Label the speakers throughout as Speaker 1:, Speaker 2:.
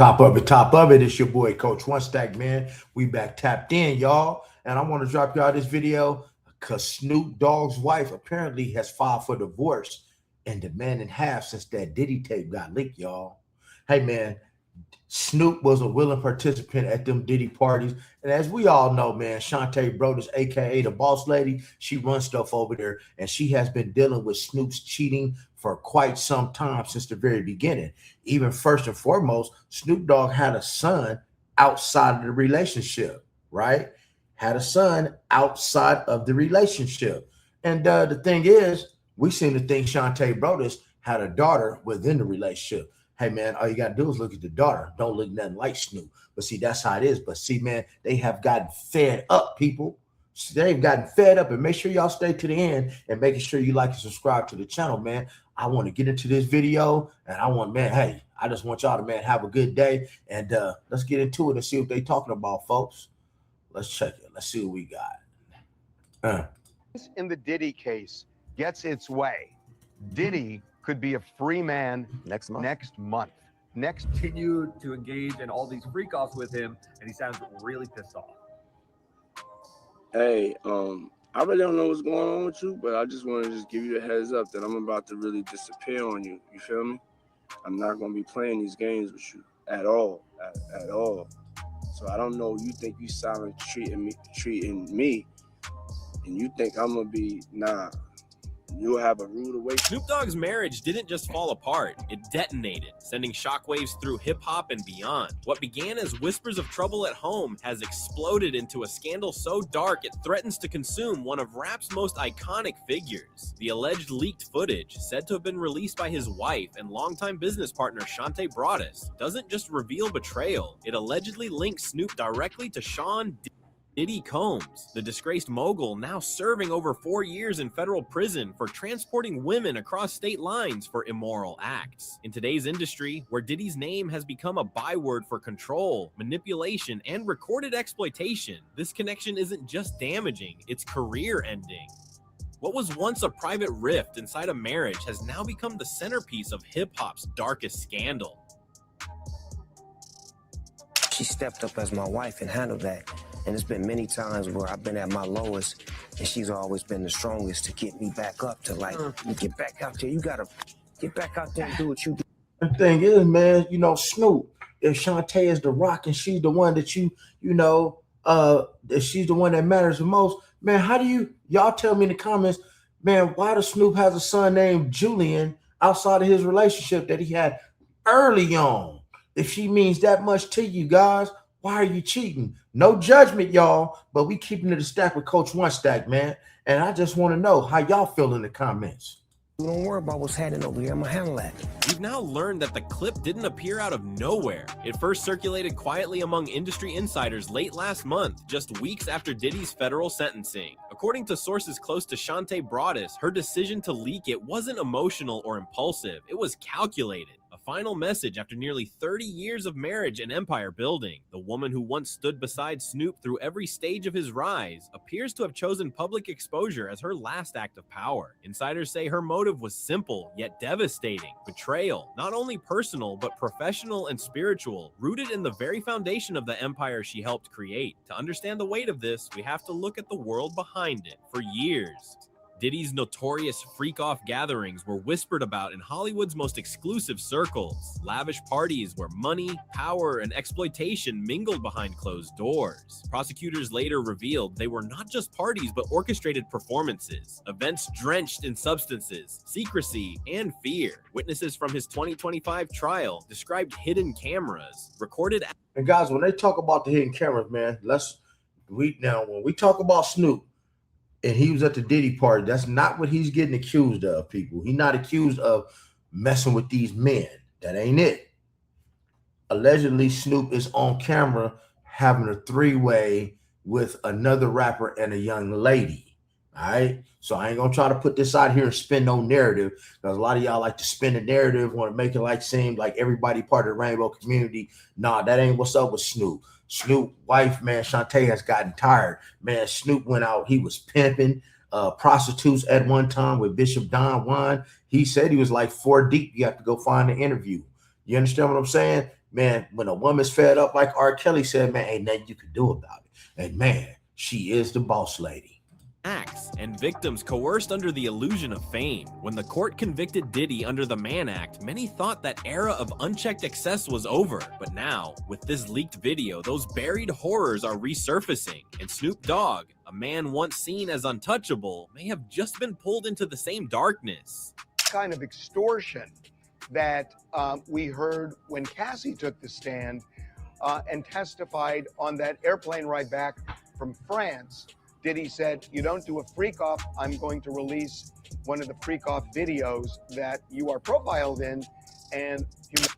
Speaker 1: Top of it. It's your boy, Coach One Stack, man. We back tapped in, y'all. And I want to drop y'all this video because Snoop Dogg's wife apparently has filed for divorce and demanding half since that Diddy tape got leaked, y'all. Hey, man, Snoop was a willing participant at them Diddy parties. And as we all know, man, Shantae Brodus, a.k.a. the boss lady, she runs stuff over there. And she has been dealing with Snoop's cheating for quite some time since the very beginning. Even first and foremost, Snoop Dogg had a son outside of the relationship, right? Had a son outside of the relationship. And the thing is, we seem to think Shantae Brodus had a daughter within the relationship. Hey, man, all you got to do is look at the daughter. Don't look nothing like Snoop. But see, that's how it is. But see, man, they have gotten fed up, people. They've gotten fed up. And make sure y'all stay to the end and making sure you like and subscribe to the channel, man. I want to get into this video. And I want, man, hey, I just want y'all to, man, have a good day. And let's get into it and see what they talking about, folks. Let's check it. Let's see what we got.
Speaker 2: In the Diddy case gets its way, Diddy could be a free man next month.
Speaker 3: Continue to engage in all these freak-offs with him, and he sounds really pissed off.
Speaker 4: Hey, I really don't know what's going on with you, but I just want to just give you a heads up that I'm about to really disappear on you. You feel me? I'm not going to be playing these games with you at all, at all. So I don't know. You think you silent treating me, and you think I'm gonna be You'll have a rude awakening.
Speaker 5: Snoop Dogg's marriage didn't just fall apart, it detonated, sending shockwaves through hip-hop and beyond. What began as whispers of trouble at home has exploded into a scandal so dark it threatens to consume one of rap's most iconic figures. The alleged leaked footage, said to have been released by his wife and longtime business partner Shantae Brodus, doesn't just reveal betrayal, it allegedly links Snoop directly to Sean Diddy Combs, the disgraced mogul now serving over 4 years in federal prison for transporting women across state lines for immoral acts. In today's industry, where Diddy's name has become a byword for control, manipulation, and recorded exploitation, this connection isn't just damaging, it's career-ending. What was once a private rift inside a marriage has now become the centerpiece of hip-hop's darkest scandal.
Speaker 6: She stepped up as my wife and handled that. And it's been many times where I've been at my lowest, and she's always been the strongest to get me back up to like, get back out there. You got to get back out there and do what you do.
Speaker 1: The thing is, man, you know, Snoop, if Shantae is the rock and she's the one that if she's the one that matters the most, man, how do y'all tell me in the comments, man, why does Snoop has a son named Julian outside of his relationship that he had early on? If she means that much to you guys, why are you cheating? No judgment, y'all, but we keeping it a stack with Coach One Stack, man. And I just want to know how y'all feel in the comments.
Speaker 6: Don't worry about what's happening over here. I'm gonna handle that.
Speaker 5: We've now learned that the clip didn't appear out of nowhere. It first circulated quietly among industry insiders late last month, just weeks after Diddy's federal sentencing. According to sources close to Shantae Brodus, her decision to leak it wasn't emotional or impulsive. It was calculated. A final message after nearly 30 years of marriage and empire building. The woman who once stood beside Snoop through every stage of his rise appears to have chosen public exposure as her last act of power. Insiders say her motive was simple yet devastating: betrayal, not only personal but professional and spiritual, rooted in the very foundation of the empire she helped create. To understand the weight of this, we have to look at the world behind it. For years, Diddy's notorious freak-off gatherings were whispered about in Hollywood's most exclusive circles, lavish parties where money, power, and exploitation mingled behind closed doors. Prosecutors later revealed they were not just parties but orchestrated performances, events drenched in substances, secrecy, and fear. Witnesses from his 2025 trial described hidden cameras, recorded.
Speaker 1: And guys, when they talk about the hidden cameras, man, when we talk about Snoop, and he was at the Diddy party, that's not what he's getting accused of, people. He's not accused of messing with these men. That ain't it. Allegedly, Snoop is on camera having a three-way with another rapper and a young lady. All right? So I ain't going to try to put this out here and spin no narrative, because a lot of y'all like to spin a narrative, want to make it seem like everybody part of the rainbow community. Nah, that ain't what's up with Snoop. Snoop wife, man, Shantae has gotten tired. Man, Snoop went out. He was pimping prostitutes at one time with Bishop Don Juan. He said he was like 4 deep. You have to go find the interview. You understand what I'm saying? Man, when a woman's fed up, like R. Kelly said, man, ain't nothing you can do about it. And man, she is the boss lady.
Speaker 5: Acts and victims coerced under the illusion of fame. When the court convicted Diddy under the Mann Act, many thought that era of unchecked excess was over. But now, with this leaked video, those buried horrors are resurfacing. And Snoop Dogg, a man once seen as untouchable, may have just been pulled into the same darkness.
Speaker 2: Kind of extortion that we heard when Cassie took the stand and testified on that airplane ride back from France. Diddy said, you don't do a freak off, I'm going to release one of the freak off videos that you are profiled in. And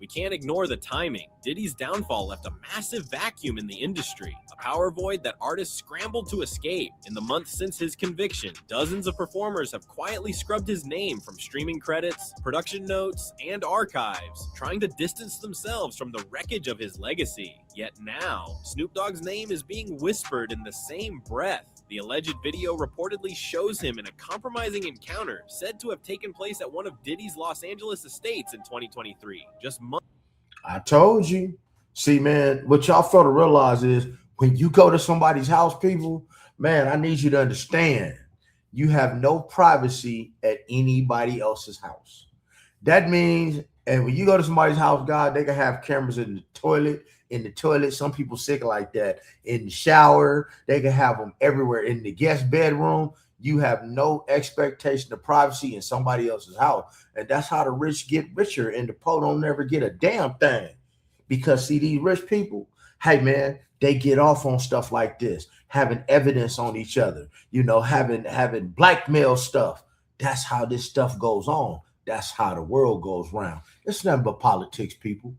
Speaker 5: we can't ignore the timing. Diddy's downfall left a massive vacuum in the industry, a power void that artists scrambled to escape. In the months since his conviction, dozens of performers have quietly scrubbed his name from streaming credits, production notes, and archives, trying to distance themselves from the wreckage of his legacy. Yet now, Snoop Dogg's name is being whispered in the same breath. The alleged video reportedly shows him in a compromising encounter said to have taken place at one of Diddy's Los Angeles estates in 2023. Just months.
Speaker 1: I told you. See, man, what y'all fail to realize is when you go to somebody's house, people, man, I need you to understand you have no privacy at anybody else's house. That means, and when you go to somebody's house, God, they can have cameras in the toilet. Some people sick like that. In the shower, they can have them everywhere. In the guest bedroom, you have no expectation of privacy in somebody else's house. And that's how the rich get richer and the poor don't never get a damn thing. Because see, these rich people, hey man, they get off on stuff like this, having evidence on each other, you know, having blackmail stuff. That's how this stuff goes on. That's how the world goes round. It's nothing but politics, people.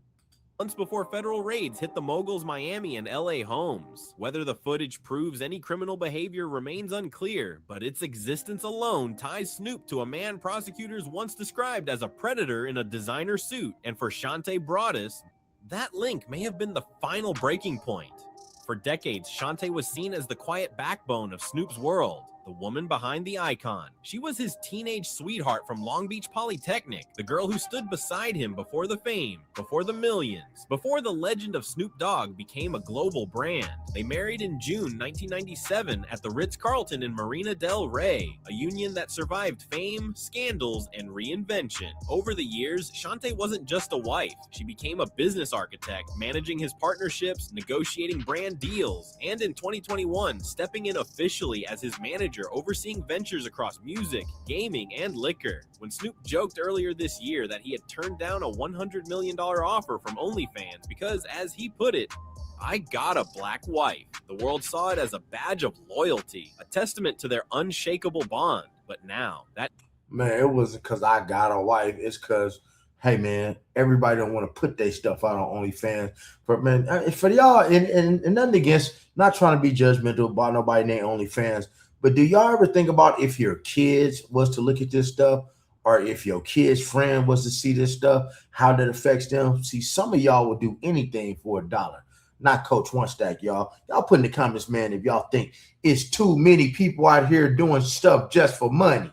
Speaker 5: Months before federal raids hit the mogul's Miami and LA homes. Whether the footage proves any criminal behavior remains unclear, but its existence alone ties Snoop to a man prosecutors once described as a predator in a designer suit. And for Shantae Broadus, that link may have been the final breaking point. For decades, Shantae was seen as the quiet backbone of Snoop's world, the woman behind the icon. She was his teenage sweetheart from Long Beach Polytechnic, the girl who stood beside him before the fame, before the millions, before the legend of Snoop Dogg became a global brand. They married in June 1997 at the Ritz-Carlton in Marina del Rey, a union that survived fame, scandals, and reinvention. Over the years, Shantae wasn't just a wife. She became a business architect, managing his partnerships, negotiating brand deals, and in 2021, stepping in officially as his manager, overseeing ventures across music, gaming, and liquor. When Snoop joked earlier this year that he had turned down a $100 million offer from OnlyFans because, as he put it, I got a black wife. The world saw it as a badge of loyalty, a testament to their unshakable bond. But now that...
Speaker 1: Man, it wasn't because I got a wife. It's because, hey, man, everybody don't want to put their stuff out on OnlyFans. But, man, for y'all, and nothing against, not trying to be judgmental about nobody named OnlyFans, but do y'all ever think about if your kids was to look at this stuff, or if your kid's friend was to see this stuff, how that affects them? See, some of y'all will do anything for $1. Not Coach One Stack, y'all. Y'all put in the comments, man, if y'all think it's too many people out here doing stuff just for money.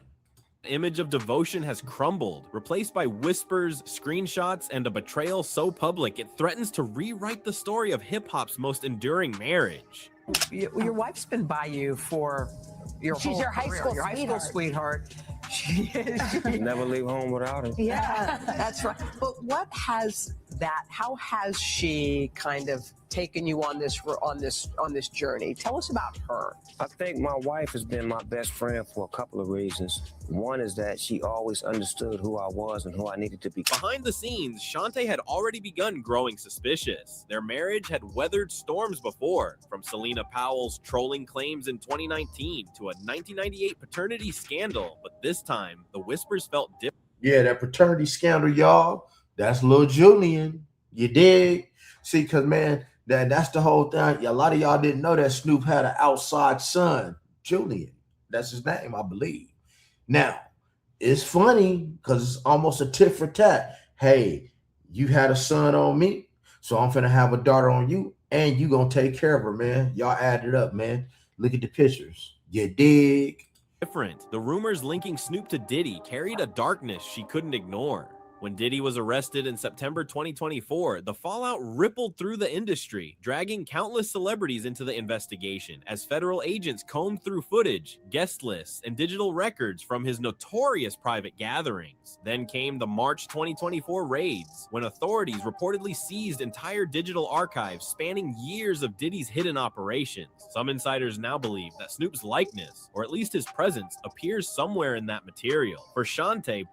Speaker 5: Image of devotion has crumbled, replaced by whispers, screenshots, and a betrayal so public it threatens to rewrite the story of hip-hop's most enduring marriage.
Speaker 7: Your wife's been by you for your
Speaker 8: She's
Speaker 7: whole
Speaker 8: your high
Speaker 7: career.
Speaker 8: school
Speaker 7: Your high school sweetheart. She is.
Speaker 6: Never leave home without him.
Speaker 7: Yeah, that's right. But how has she kind of taken you on this journey? Tell us about her.
Speaker 6: I think my wife has been my best friend for a couple of reasons. One is that she always understood who I was and who I needed to be.
Speaker 5: Behind the scenes, Shantae had already begun growing suspicious. Their marriage had weathered storms before, from Selena Powell's trolling claims in 2019 to a 1998 paternity scandal. But this time, the whispers felt different.
Speaker 1: Yeah, that paternity scandal, y'all, that's Lil Julian. You dig? See, because, man, that's the whole thing. A lot of y'all didn't know that Snoop had an outside son, Julian. That's his name, I believe. Now, it's funny because it's almost a tit for tat. Hey, you had a son on me, so I'm finna have a daughter on you, and you gonna take care of her, man. Y'all add it up, man. Look at the pictures. You dig?
Speaker 5: The rumors linking Snoop to Diddy carried a darkness she couldn't ignore. When Diddy was arrested in September 2024, the fallout rippled through the industry, dragging countless celebrities into the investigation as federal agents combed through footage, guest lists, and digital records from his notorious private gatherings. Then came the March 2024 raids, when authorities reportedly seized entire digital archives spanning years of Diddy's hidden operations. Some insiders now believe that Snoop's likeness, or at least his presence, appears somewhere in that material. For Shantae,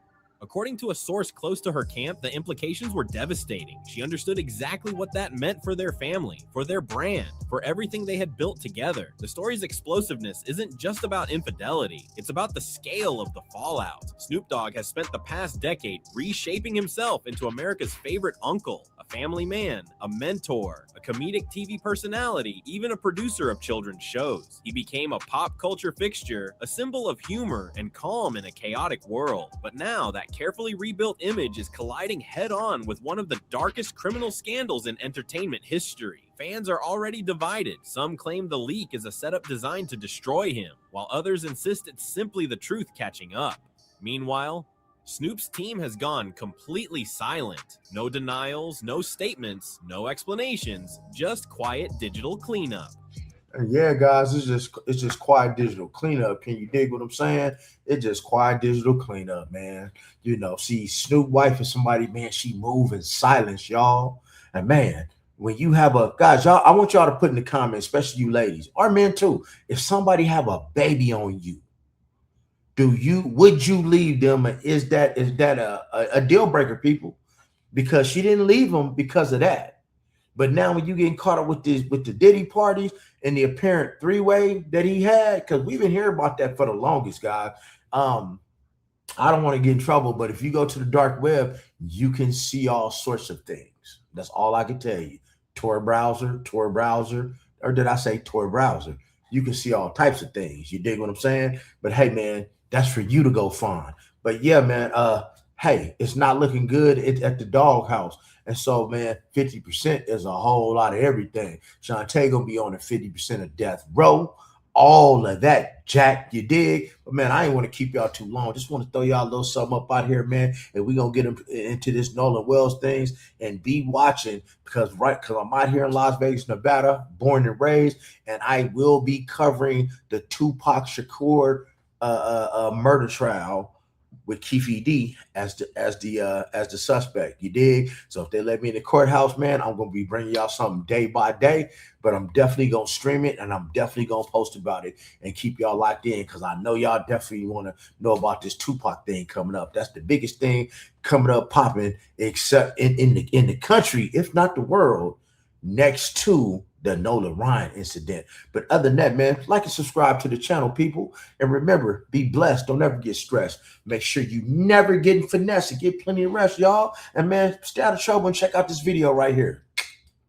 Speaker 5: according to a source close to her camp, the implications were devastating. She understood exactly what that meant for their family, for their brand, for everything they had built together. The story's explosiveness isn't just about infidelity, it's about the scale of the fallout. Snoop Dogg has spent the past decade reshaping himself into America's favorite uncle, a family man, a mentor, a comedic TV personality, even a producer of children's shows. He became a pop culture fixture, a symbol of humor and calm in a chaotic world. But now that carefully rebuilt image is colliding head-on with one of the darkest criminal scandals in entertainment history. Fans are already divided. Some claim the leak is a setup designed to destroy him, while others insist it's simply the truth catching up. Meanwhile, Snoop's team has gone completely silent. No denials, no statements, no explanations, just quiet digital cleanup.
Speaker 1: And yeah, guys, it's just quiet digital cleanup. Can you dig what I'm saying? It's just quiet digital cleanup, man. You know, see, Snoop wife is somebody, man, she move in silence, y'all. And man, when you have guys, y'all, I want y'all to put in the comments, especially you ladies, or men too, if somebody have a baby on you, would you leave them? Is that a deal breaker, people? Because she didn't leave him because of that. But now when you getting caught up with the Diddy parties and the apparent three-way that he had, because we've been hearing about that for the longest, guys. I don't want to get in trouble, but if you go to the dark web, you can see all sorts of things. That's all I can tell you. Tor browser, or did I say Tor browser? You can see all types of things. You dig what I'm saying? But hey, man, that's for you to go find. But yeah, man, hey, it's not looking good at the doghouse. And so, man, 50% is a whole lot of everything. Shantae gonna be on the 50% of death row. All of that, Jack, you dig? But man, I ain't want to keep y'all too long. Just want to throw y'all a little something up out here, man. And we gonna get into this Nolan Wells things and be watching because I'm out here in Las Vegas, Nevada, born and raised, and I will be covering the Tupac Shakur murder trial with Keefe D as the suspect. You dig? So if they let me in the courthouse, man, I'm gonna be bringing y'all something day by day. But I'm definitely gonna stream it and I'm definitely gonna post about it and keep y'all locked in because I know y'all definitely want to know about this Tupac thing coming up. That's the biggest thing coming up, popping, except in the country, if not the world, next to the Nola Ryan incident. But other than that, man, like and subscribe to the channel, people. And remember, be blessed. Don't ever get stressed. Make sure you never get in finesse and get plenty of rest, y'all. And man, stay out of trouble and check out this video right here.